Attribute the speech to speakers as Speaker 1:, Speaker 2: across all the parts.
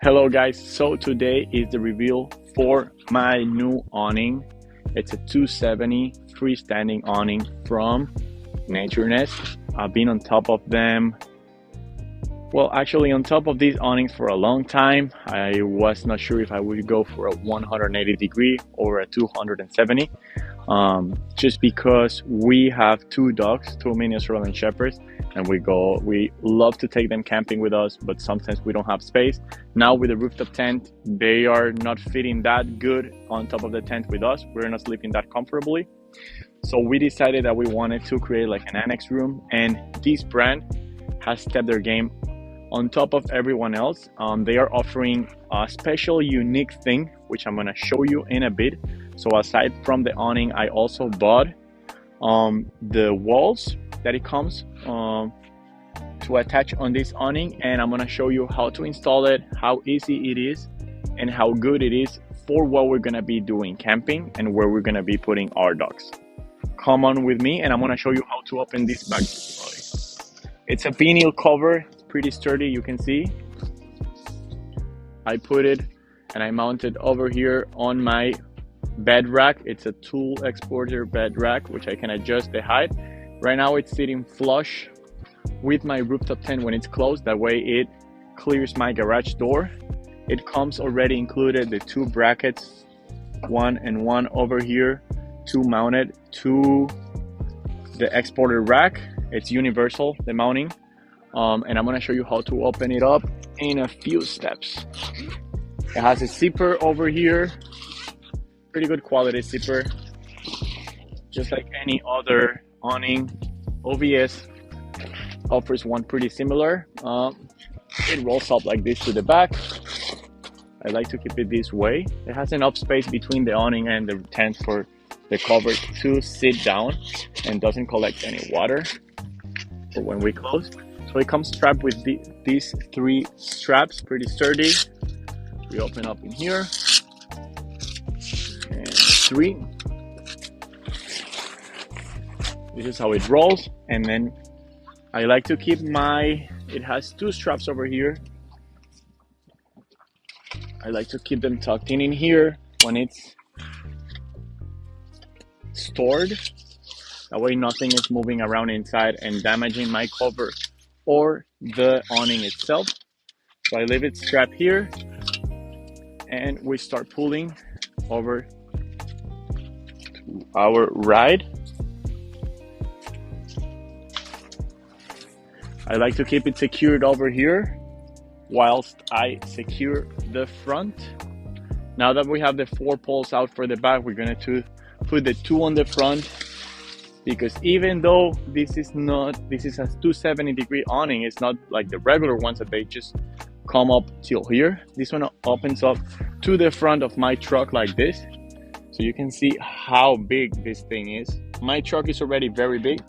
Speaker 1: Hello guys, so today is the reveal for my new awning. It's a 270 freestanding awning from NATURNEST. I've been on top of them, well actually on top of these awnings for a long time. I was not sure if I would go for a 180 degree or a 270. Just because we have two dogs, two mini Australian Shepherds, and we love to take them camping with us, but sometimes we don't have space. Now with the rooftop tent, they are not fitting that good on top of the tent with us. We're not sleeping that comfortably. So we decided that we wanted to create like an annex room, and this brand has stepped their game on top of everyone else. They are offering a special unique thing, which I'm gonna show you in a bit. So aside from the awning, I also bought the walls that it comes to attach on this awning, and I'm gonna show you how to install it, how easy it is, and how good it is for what we're gonna be doing camping and where we're gonna be putting our dogs. Come on with me and I'm gonna show you how to open this bag. It's a vinyl cover, it's pretty sturdy, you can see. I put it and I mounted over here on my bed rack. It's a tool exporter bed rack, which I can adjust the height. Right now it's sitting flush with my rooftop tent when it's closed. That way it clears my garage door. It comes already included the two brackets, one and one over here, to mount it to the exporter rack. It's universal, the mounting. And I'm gonna show you how to open it up in a few steps. It has a zipper over here, pretty good quality zipper, just like any other awning. OVS offers one pretty similar. It rolls up like this to the back. I like to keep it this way. It has enough space between the awning and the tent for the cover to sit down and doesn't collect any water for when we close. So it comes strapped with these three straps, pretty sturdy. We open up in here, and three. This is how it rolls. And then I like to keep it has two straps over here. I like to keep them tucked in here when it's stored. That way nothing is moving around inside and damaging my cover or the awning itself. So I leave it strapped here and we start pulling over to our ride. I like to keep it secured over here whilst I secure the front. Now that we have the 4 poles out for the back, we're going to put the 2 on the front, because even though this is a 270 degree awning, it's not like the regular ones that they just come up till here. This one opens up to the front of my truck like this, so you can see how big this thing is. My truck is already very big,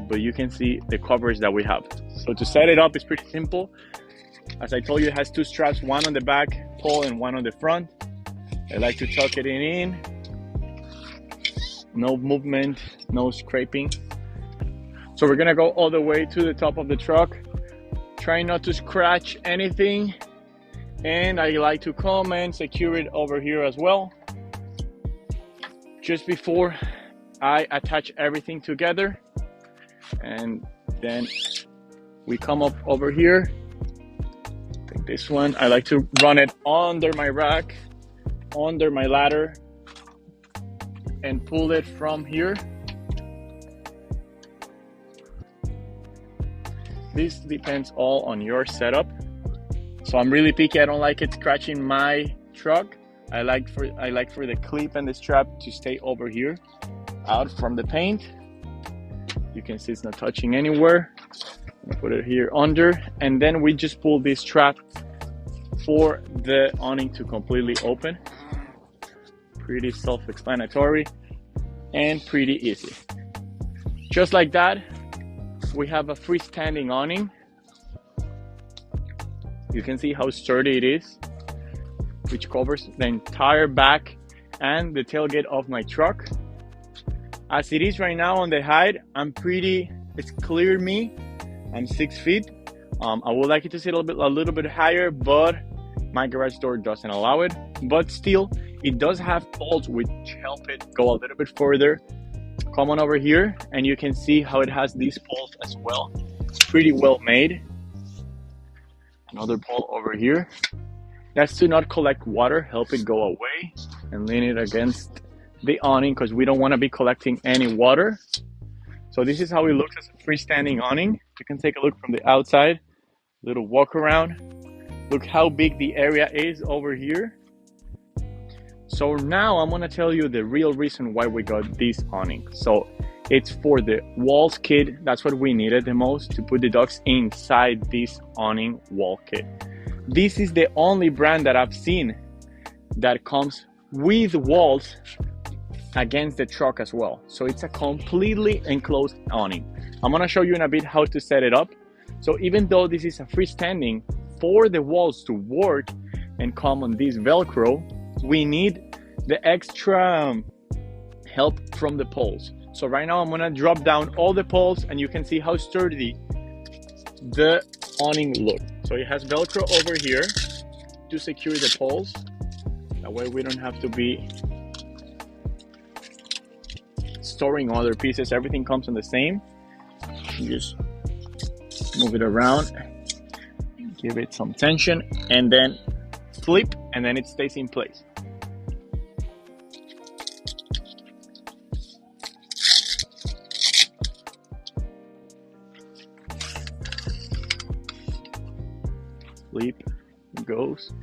Speaker 1: but you can see the coverage that we have. So to set it up is pretty simple. As I told you, it has 2 straps, one on the back pole and one on the front. I like to tuck it in. No movement, no scraping. So we're gonna go all the way to the top of the truck. Try not to scratch anything. And I like to come and secure it over here as well, just before I attach everything together. And then we come up over here. Take this one. I like to run it under my rack, under my ladder, and pull it from here. This depends all on your setup. So I'm really picky. I don't like it scratching my truck. I like for the clip and the strap to stay over here, out from the paint. You can see it's not touching anywhere. I'm gonna put it here under, and then we just pull this strap for the awning to completely open. Pretty self-explanatory and pretty easy. Just like that, we have a freestanding awning. You can see how sturdy it is, which covers the entire back and the tailgate of my truck. As it is right now on the height, it's clear me. I'm 6 feet. I would like it to sit a little bit higher, but My garage door doesn't allow it, but still it does have poles which help it go a little bit further. Come on over here and you can see how it has these poles as well. It's pretty well made. Another pole over here. That's to not collect water, help it go away, and lean it against the awning because we don't want to be collecting any water. So this is how it looks as a freestanding awning. You can take a look from the outside, little walk around. Look how big the area is over here. So now I'm gonna tell you the real reason why we got this awning. So it's for the walls kit. That's what we needed the most, to put the dogs inside this awning wall kit. This is the only brand that I've seen that comes with walls against the truck as well. So it's a completely enclosed awning. I'm gonna show you in a bit how to set it up. So even though this is a freestanding, for the walls to work and come on this Velcro, we need the extra help from the poles. So right now I'm gonna drop down all the poles and you can see how sturdy the awning looks. So it has Velcro over here to secure the poles. That way we don't have to be storing other pieces. Everything comes on the same. You just move it around, give it some tension, and then flip, and then it stays in place. Flip, it goes.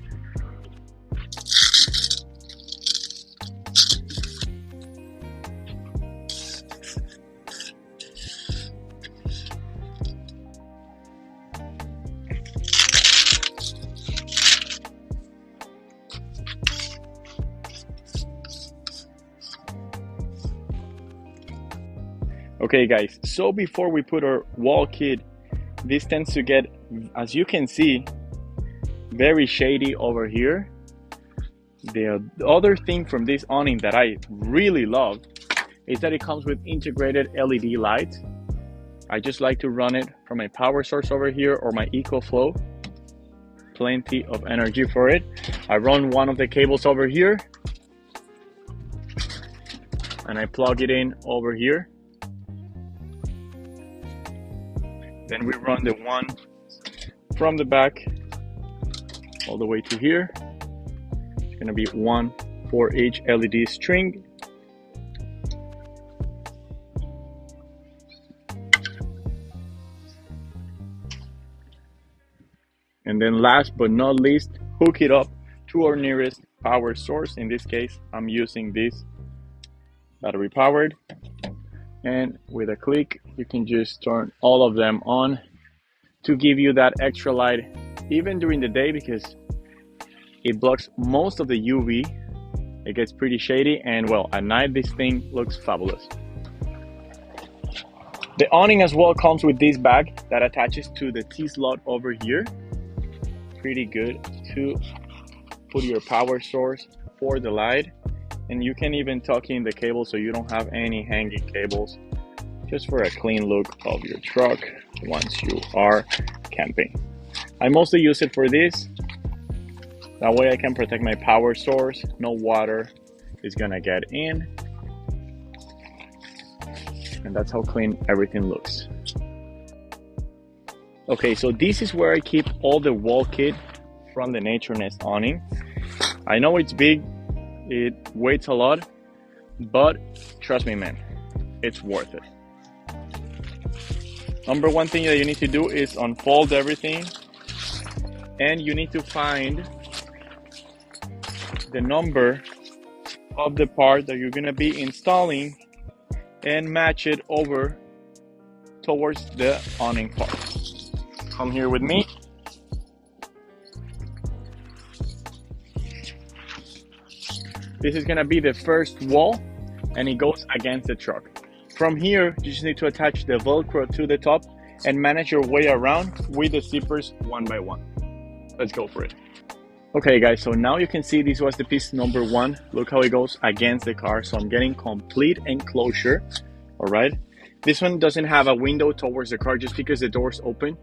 Speaker 1: Okay guys, so before we put our wall kit, this tends to get, as you can see, very shady over here. The other thing from this awning that I really love is that it comes with integrated LED lights. I just like to run it from my power source over here or my EcoFlow. Plenty of energy for it. I run one of the cables over here and I plug it in over here. Then we run the one from the back all the way to here. It's gonna be one for each LED string. And then last but not least, hook it up to our nearest power source. In this case, I'm using this battery powered. And with a click, you can just turn all of them on to give you that extra light, even during the day, because it blocks most of the UV. It gets pretty shady, and well, at night this thing looks fabulous. The awning as well comes with this bag that attaches to the T-slot over here. Pretty good to put your power source for the light. And you can even tuck in the cable so you don't have any hanging cables, just for a clean look of your truck once you are camping. I mostly use it for this. That way I can protect my power source. No water is gonna get in. And that's how clean everything looks. Okay, so this is where I keep all the wall kit from the NATURNEST awning. I know it's big, it weighs a lot, but trust me man, it's worth it. Number one thing that you need to do is unfold everything, and you need to find the number of the part that you're gonna be installing and match it over towards the awning part. Come here with me. This is gonna be the first wall, and it goes against the truck. From here, you just need to attach the Velcro to the top and manage your way around with the zippers one by one. Let's go for it. Okay guys, so now you can see this was the piece number one. Look how it goes against the car. So I'm getting complete enclosure, all right? This one doesn't have a window towards the car just because the door's open,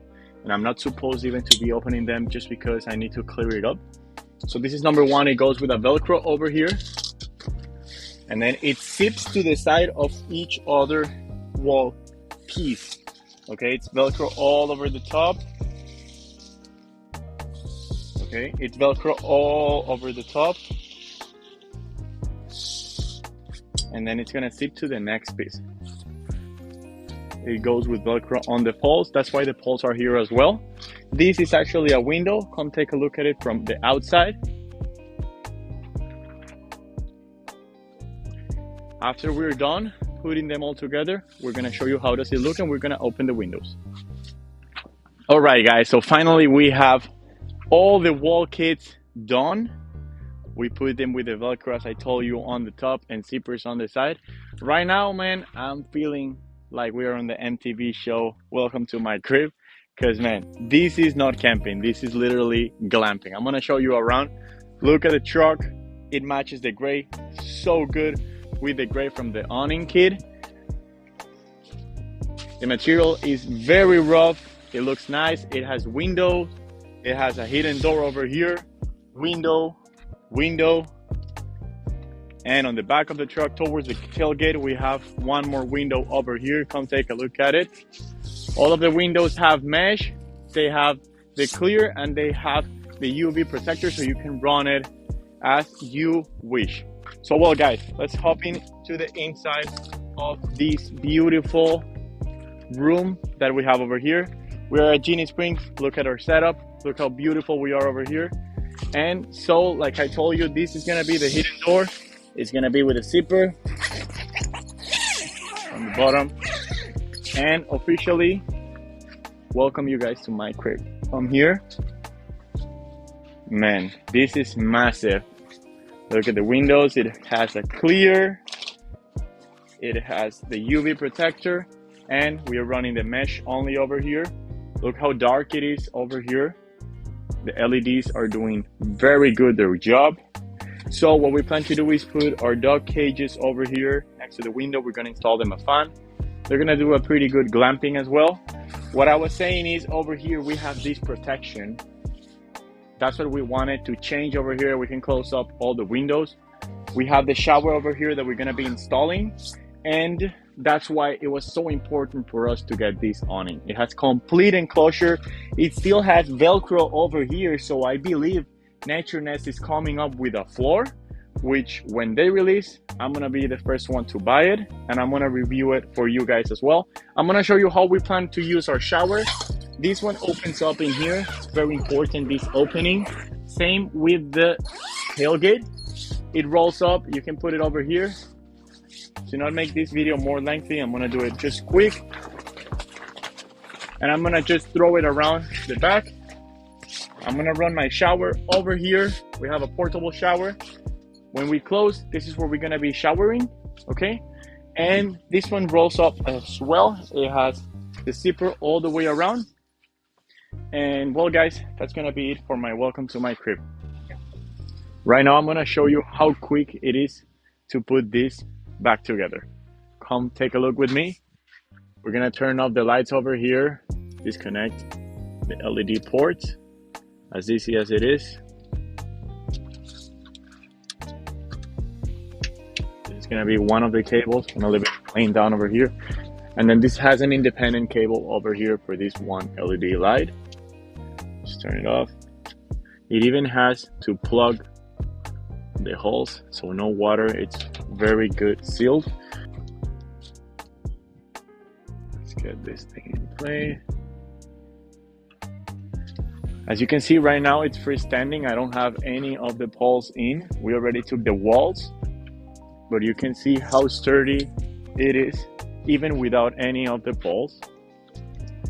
Speaker 1: and I'm not supposed even to be opening them just because I need to clear it up. So this is number one. It goes with a Velcro over here, and then it zips to the side of each other wall piece. Okay, it's Velcro all over the top. Okay, it's Velcro all over the top. And then it's gonna zip to the next piece. It goes with Velcro on the poles. That's why the poles are here as well. This is actually a window. Come take a look at it from the outside. After we're done putting them all together, we're gonna show you how does it look, and we're gonna open the windows. All right, guys, so finally we have all the wall kits done. We put them with the Velcro, as I told you, on the top and zippers on the side. Right now, man, I'm feeling like we are on the MTV show, Welcome to My Crib. Because, man, this is not camping. This is literally glamping. I'm going to show you around. Look at the truck. It matches the gray so good with the gray from the Awning kit. The material is very rough. It looks nice. It has windows. It has a hidden door over here. Window. And on the back of the truck towards the tailgate, we have one more window over here. Come take a look at it. All of the windows have mesh. They have the clear, and they have the UV protector, so you can run it as you wish. So, well, guys, let's hop into the inside of this beautiful room that we have over here. We are at Genie Springs. Look at our setup. Look how beautiful we are over here. And so, like I told you, this is gonna be the hidden door. It's gonna be with a zipper on the bottom. And officially welcome you guys to my crib. Come here. Man, this is massive. Look at the windows. It has a clear. It has the UV protector. And we are running the mesh only over here. Look how dark it is over here. The LEDs are doing very good their job. So what we plan to do is put our dog cages over here next to the window. We're going to install them a fan. They're going to do a pretty good glamping as well. What I was saying is, over here we have this protection. That's what we wanted to change over here. We can close up all the windows. We have the shower over here that we're going to be installing, and that's why it was so important for us to get this awning. It has complete enclosure. It still has Velcro over here, so I believe NATURNEST is coming up with a floor, which when they release, I'm gonna be the first one to buy it, and I'm gonna review it for you guys as well. I'm gonna show you how we plan to use our shower. This one opens up in here. It's very important, this opening. Same with the tailgate. It rolls up. You can put it over here. To not make this video more lengthy, I'm gonna do it just quick. And I'm gonna just throw it around the back. I'm gonna run my shower over here. We have a portable shower. When we close, this is where we're gonna be showering, okay? And this one rolls up as well. It has the zipper all the way around. And well, guys, that's gonna be it for my welcome to my crib. Right now, I'm gonna show you how quick it is to put this back together. Come take a look with me. We're gonna turn off the lights over here, disconnect the LED ports, as easy as it is. This is gonna be one of the cables. I'm gonna leave it laying down over here. And then this has an independent cable over here for this one LED light. Just turn it off. It even has to plug the holes, so no water. It's very good sealed. Let's get this thing in play. As you can see right now, it's freestanding. I don't have any of the poles in. We already took the walls, but you can see how sturdy it is even without any of the poles.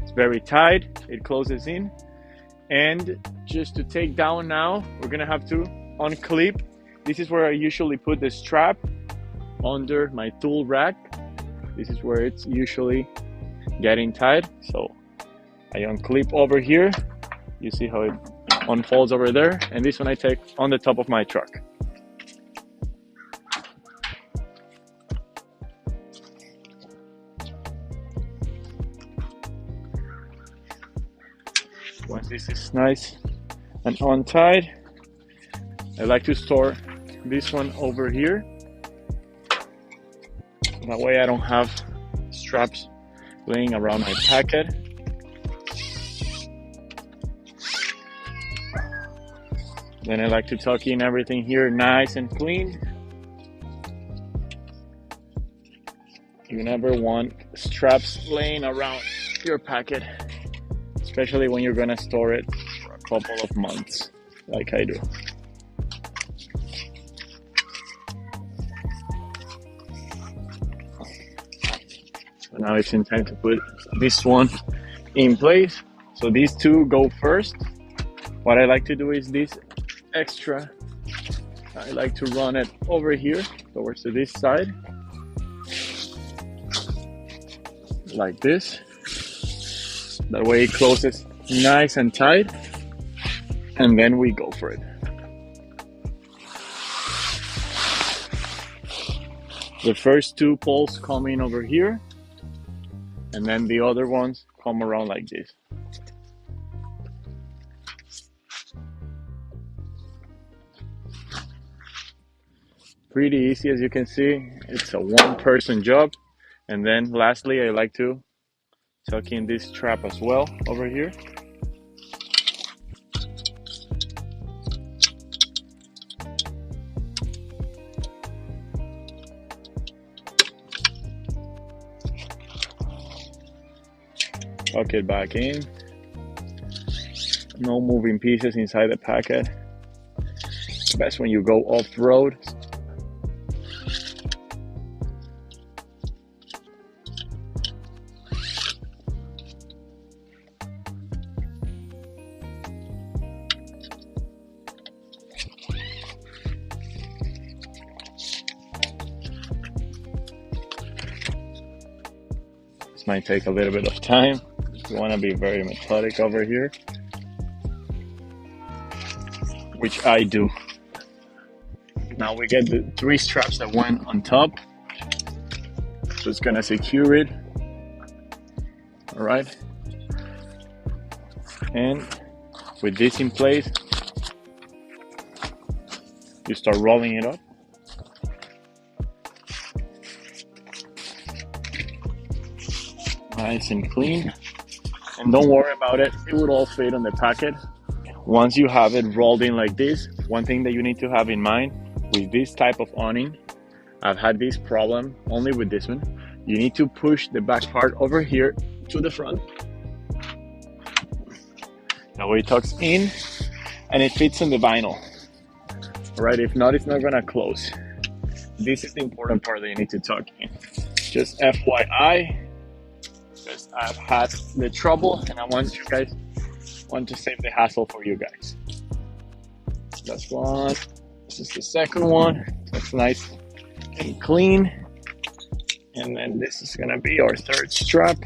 Speaker 1: It's very tight. It closes in. And just to take down now, we're gonna have to unclip. This is where I usually put the strap under my tool rack. This is where it's usually getting tied. So I unclip over here. You see how it unfolds over there. And this one I take on the top of my truck. Once this is nice and untied, I like to store this one over here. That way I don't have straps laying around my packet. Then I like to tuck in everything here nice and clean. You never want straps laying around your packet, especially when you're gonna store it for a couple of months, like I do. So now it's in time to put this one in place. So these two go first. What I like to do is this extra, I like to run it over here towards this side, like this. That way it closes nice and tight, and then we go for it. The first two poles come in over here, and then the other ones come around like this. Pretty easy, as you can see. It's a one-person job. And then lastly, I like to tuck in this strap as well over here. Tuck it back in. No moving pieces inside the packet. Best when you go off-road. This might take a little bit of time. You want to be very methodic over here, which I do. Now we get the three straps that went on top, so it's gonna secure it. All right, and with this in place, you start rolling it up. Nice and clean, and don't worry about it, it would all fit on the packet. Once you have it rolled in like this, one thing that you need to have in mind with this type of awning, I've had this problem only with this one, you need to push the back part over here to the front. That way it tucks in and it fits in the vinyl. All right, if not, it's not gonna close. This is the important part that you need to tuck in. Just FYI, because I've had the trouble and I want to save the hassle for you guys. That's one. This is the second one. That's nice and clean. And then this is gonna be our third strap.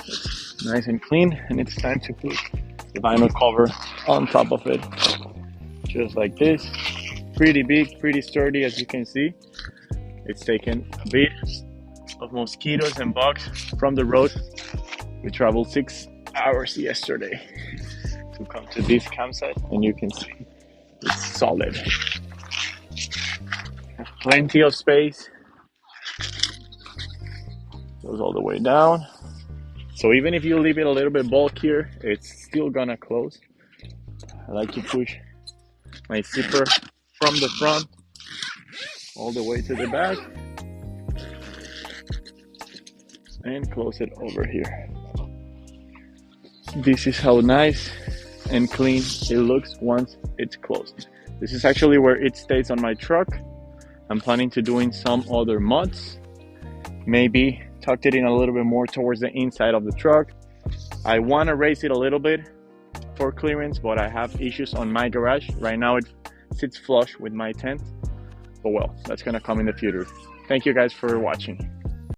Speaker 1: It's nice and clean, and it's time to put the vinyl cover on top of it. Just like this. Pretty big, pretty sturdy, as you can see. It's taken a bit of mosquitoes and bugs from the road. We traveled 6 hours yesterday to come to this campsite, and you can see it's solid. Plenty of space. Goes all the way down. So even if you leave it a little bit bulkier, it's still gonna close. I like to push my zipper from the front all the way to the back and close it over here. This is how nice and clean it looks once it's closed. This is actually where it stays on my truck. I'm planning to doing some other mods, maybe tucked it in a little bit more towards the inside of the truck. I want to raise it a little bit for clearance, but I have issues on my garage. Right now it sits flush with my tent, but well, that's gonna come in the future. Thank you guys for watching.